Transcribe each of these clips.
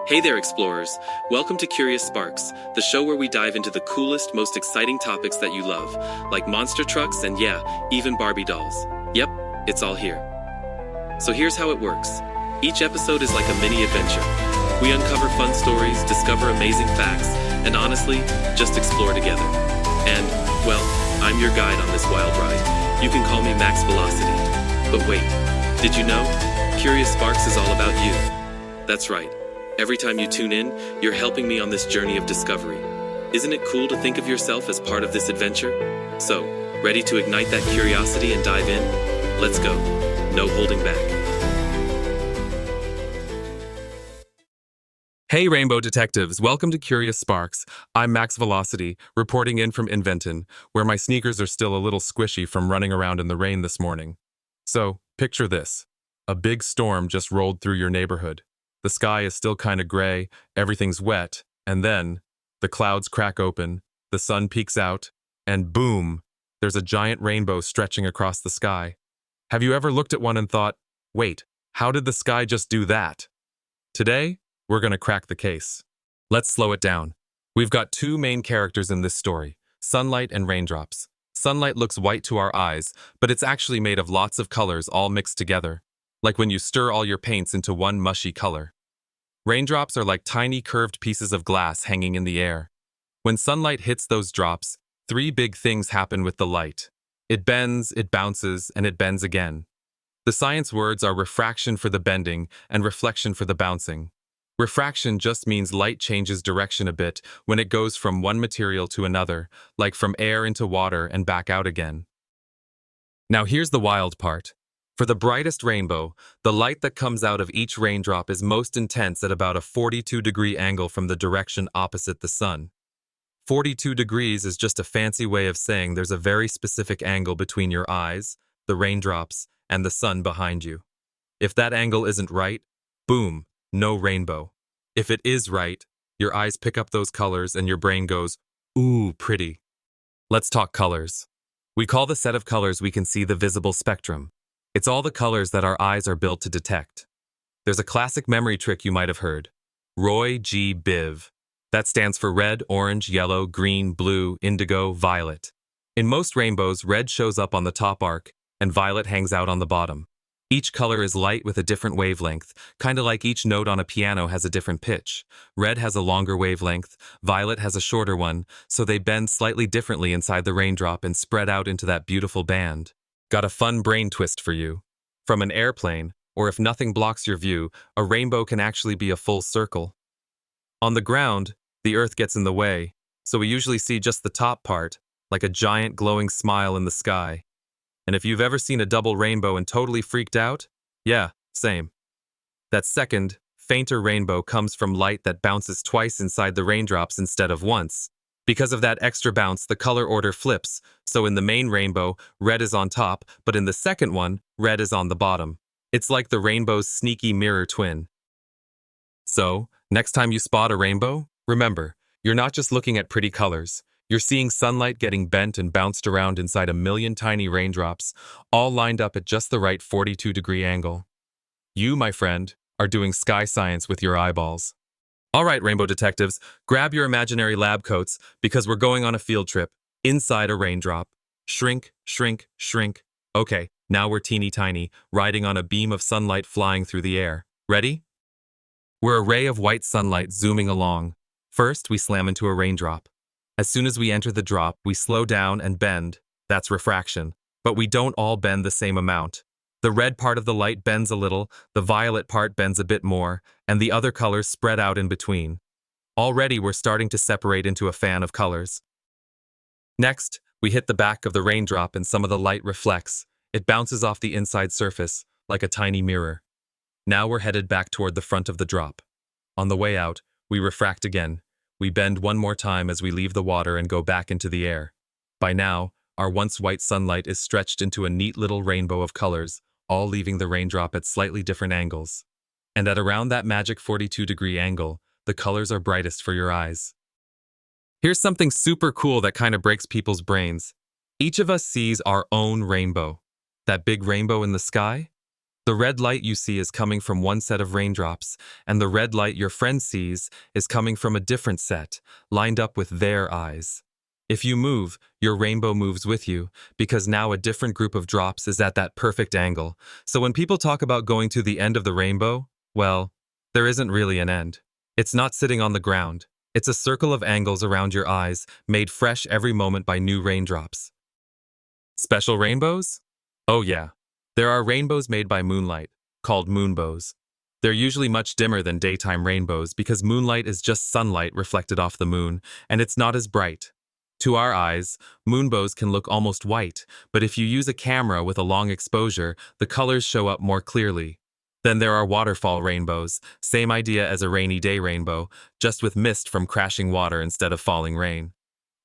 Hey there, explorers. Welcome to Curious Sparks, the show where we dive into the coolest, most exciting topics that you love, like monster trucks and yeah, even Barbie dolls. Yep, it's all here. So here's how it works. Each episode is like a mini adventure. We uncover fun stories, discover amazing facts, and honestly, just explore together. And, well, I'm your guide on this wild ride. You can call me Max Velocity. But wait, did you know? Curious Sparks is all about you. That's right. Every time you tune in, you're helping me on this journey of discovery. Isn't it cool to think of yourself as part of this adventure? So, ready to ignite that curiosity and dive in? Let's go. No holding back. Hey Rainbow Detectives, welcome to Curious Sparks. I'm Max Velocity, reporting in from Inventon, where my sneakers are still a little squishy from running around in the rain this morning. So, picture this. A big storm just rolled through your neighborhood. The sky is still kind of gray, everything's wet, and then the clouds crack open, the sun peeks out, and boom, there's a giant rainbow stretching across the sky. Have you ever looked at one and thought, wait, how did the sky just do that? Today, we're going to crack the case. Let's slow it down. We've got two main characters in this story, sunlight and raindrops. Sunlight looks white to our eyes, but it's actually made of lots of colors all mixed together, like when you stir all your paints into one mushy color. Raindrops are like tiny curved pieces of glass hanging in the air. When sunlight hits those drops, three big things happen with the light. It bends, it bounces, and it bends again. The science words are refraction for the bending and reflection for the bouncing. Refraction just means light changes direction a bit when it goes from one material to another, like from air into water and back out again. Now here's the wild part. For the brightest rainbow, the light that comes out of each raindrop is most intense at about a 42-degree angle from the direction opposite the sun. 42 degrees is just a fancy way of saying there's a very specific angle between your eyes, the raindrops, and the sun behind you. If that angle isn't right, boom, no rainbow. If it is right, your eyes pick up those colors and your brain goes, ooh, pretty. Let's talk colors. We call the set of colors we can see the visible spectrum. It's all the colors that our eyes are built to detect. There's a classic memory trick you might have heard. Roy G. Biv. That stands for red, orange, yellow, green, blue, indigo, violet. In most rainbows, red shows up on the top arc, and violet hangs out on the bottom. Each color is light with a different wavelength, kind of like each note on a piano has a different pitch. Red has a longer wavelength, violet has a shorter one, so they bend slightly differently inside the raindrop and spread out into that beautiful band. Got a fun brain twist for you. From an airplane, or if nothing blocks your view, a rainbow can actually be a full circle. On the ground, the earth gets in the way, so we usually see just the top part, like a giant glowing smile in the sky. And if you've ever seen a double rainbow and totally freaked out, yeah, same. That second, fainter rainbow comes from light that bounces twice inside the raindrops instead of once. Because of that extra bounce, the color order flips, so in the main rainbow, red is on top, but in the second one, red is on the bottom. It's like the rainbow's sneaky mirror twin. So, next time you spot a rainbow, remember, you're not just looking at pretty colors. You're seeing sunlight getting bent and bounced around inside a million tiny raindrops, all lined up at just the right 42-degree angle. You, my friend, are doing sky science with your eyeballs. All right, Rainbow Detectives, grab your imaginary lab coats because we're going on a field trip inside a raindrop. Shrink, shrink, shrink. Okay, now we're teeny tiny, riding on a beam of sunlight flying through the air. Ready? We're a ray of white sunlight zooming along. First, we slam into a raindrop. As soon as we enter the drop, we slow down and bend. That's refraction. But we don't all bend the same amount. The red part of the light bends a little, the violet part bends a bit more, and the other colors spread out in between. Already we're starting to separate into a fan of colors. Next, we hit the back of the raindrop and some of the light reflects. It bounces off the inside surface, like a tiny mirror. Now we're headed back toward the front of the drop. On the way out, we refract again. We bend one more time as we leave the water and go back into the air. By now, our once white sunlight is stretched into a neat little rainbow of colors, all leaving the raindrop at slightly different angles. And at around that magic 42-degree angle, the colors are brightest for your eyes. Here's something super cool that kind of breaks people's brains. Each of us sees our own rainbow. That big rainbow in the sky? The red light you see is coming from one set of raindrops, and the red light your friend sees is coming from a different set, lined up with their eyes. If you move, your rainbow moves with you, because now a different group of drops is at that perfect angle. So when people talk about going to the end of the rainbow, well, there isn't really an end. It's not sitting on the ground. It's a circle of angles around your eyes, made fresh every moment by new raindrops. Special rainbows? Oh yeah. There are rainbows made by moonlight, called moonbows. They're usually much dimmer than daytime rainbows because moonlight is just sunlight reflected off the moon, and it's not as bright. To our eyes, moonbows can look almost white, but if you use a camera with a long exposure, the colors show up more clearly. Then there are waterfall rainbows, same idea as a rainy day rainbow, just with mist from crashing water instead of falling rain.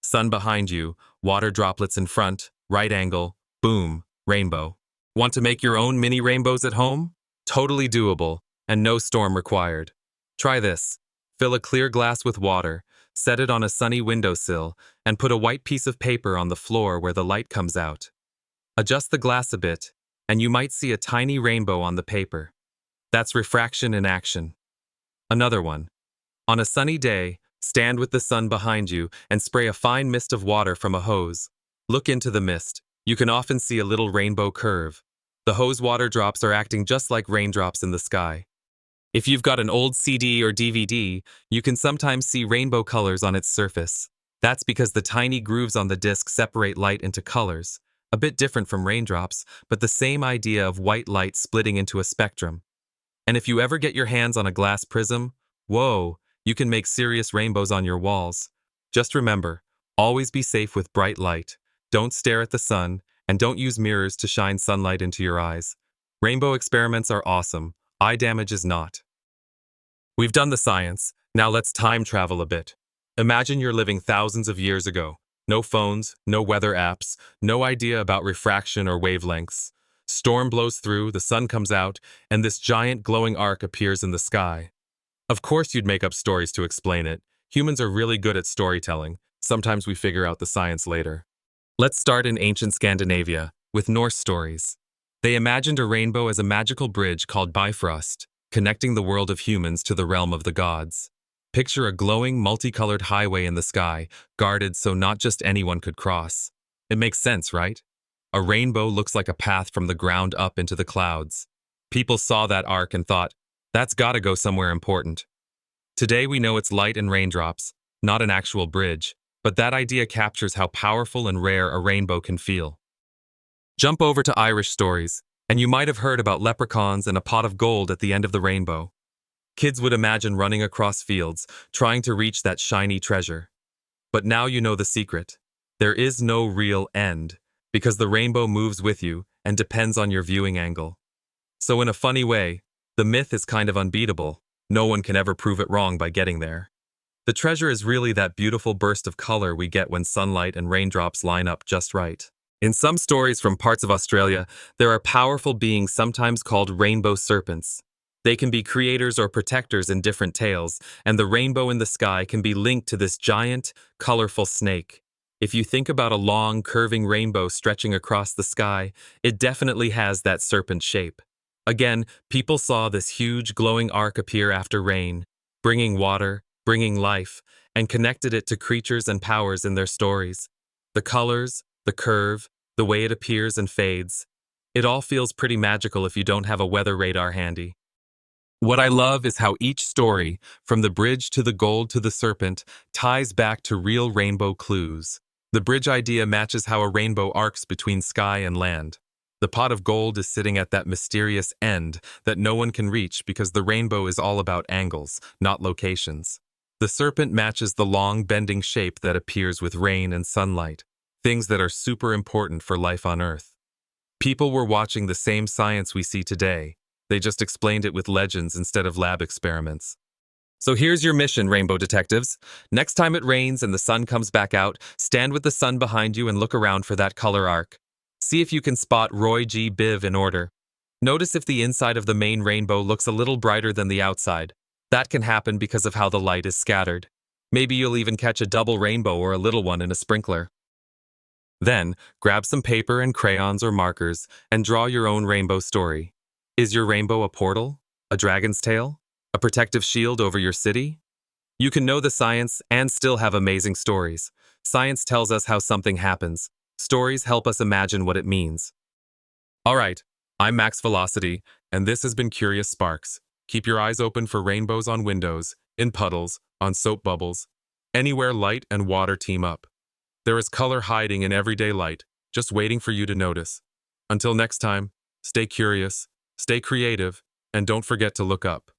Sun behind you, water droplets in front, right angle, boom, rainbow. Want to make your own mini rainbows at home? Totally doable, and no storm required. Try this. Fill a clear glass with water, set it on a sunny windowsill, and put a white piece of paper on the floor where the light comes out. Adjust the glass a bit, and you might see a tiny rainbow on the paper. That's refraction in action. Another one. On a sunny day, stand with the sun behind you and spray a fine mist of water from a hose. Look into the mist. You can often see a little rainbow curve. The hose water drops are acting just like raindrops in the sky. If you've got an old CD or DVD, you can sometimes see rainbow colors on its surface. That's because the tiny grooves on the disc separate light into colors. A bit different from raindrops, but the same idea of white light splitting into a spectrum. And if you ever get your hands on a glass prism, whoa, you can make serious rainbows on your walls. Just remember, always be safe with bright light. Don't stare at the sun, and don't use mirrors to shine sunlight into your eyes. Rainbow experiments are awesome. Eye damage is not. We've done the science. Now let's time travel a bit. Imagine you're living thousands of years ago. No phones, no weather apps, no idea about refraction or wavelengths. Storm blows through, the sun comes out, and this giant glowing arc appears in the sky. Of course you'd make up stories to explain it. Humans are really good at storytelling. Sometimes we figure out the science later. Let's start in ancient Scandinavia, with Norse stories. They imagined a rainbow as a magical bridge called Bifrost, connecting the world of humans to the realm of the gods. Picture a glowing, multicolored highway in the sky, guarded so not just anyone could cross. It makes sense, right? A rainbow looks like a path from the ground up into the clouds. People saw that arc and thought, that's gotta go somewhere important. Today we know it's light and raindrops, not an actual bridge, but that idea captures how powerful and rare a rainbow can feel. Jump over to Irish stories, and you might have heard about leprechauns and a pot of gold at the end of the rainbow. Kids would imagine running across fields, trying to reach that shiny treasure. But now you know the secret. There is no real end, because the rainbow moves with you and depends on your viewing angle. So in a funny way, the myth is kind of unbeatable. No one can ever prove it wrong by getting there. The treasure is really that beautiful burst of color we get when sunlight and raindrops line up just right. In some stories from parts of Australia, there are powerful beings sometimes called rainbow serpents. They can be creators or protectors in different tales, and the rainbow in the sky can be linked to this giant, colorful snake. If you think about a long, curving rainbow stretching across the sky, it definitely has that serpent shape. Again, people saw this huge, glowing arc appear after rain, bringing water, bringing life, and connected it to creatures and powers in their stories. The colors, the curve, the way it appears and fades. It all feels pretty magical if you don't have a weather radar handy. What I love is how each story, from the bridge to the gold to the serpent, ties back to real rainbow clues. The bridge idea matches how a rainbow arcs between sky and land. The pot of gold is sitting at that mysterious end that no one can reach because the rainbow is all about angles, not locations. The serpent matches the long, bending shape that appears with rain and sunlight, things that are super important for life on Earth. People were watching the same science we see today. They just explained it with legends instead of lab experiments. So here's your mission, Rainbow Detectives. Next time it rains and the sun comes back out, stand with the sun behind you and look around for that color arc. See if you can spot Roy G. Biv in order. Notice if the inside of the main rainbow looks a little brighter than the outside. That can happen because of how the light is scattered. Maybe you'll even catch a double rainbow or a little one in a sprinkler. Then, grab some paper and crayons or markers and draw your own rainbow story. Is your rainbow a portal? A dragon's tail? A protective shield over your city? You can know the science and still have amazing stories. Science tells us how something happens. Stories help us imagine what it means. All right, I'm Max Velocity, and this has been Curious Sparks. Keep your eyes open for rainbows on windows, in puddles, on soap bubbles, anywhere light and water team up. There is color hiding in everyday light, just waiting for you to notice. Until next time, stay curious, stay creative, and don't forget to look up.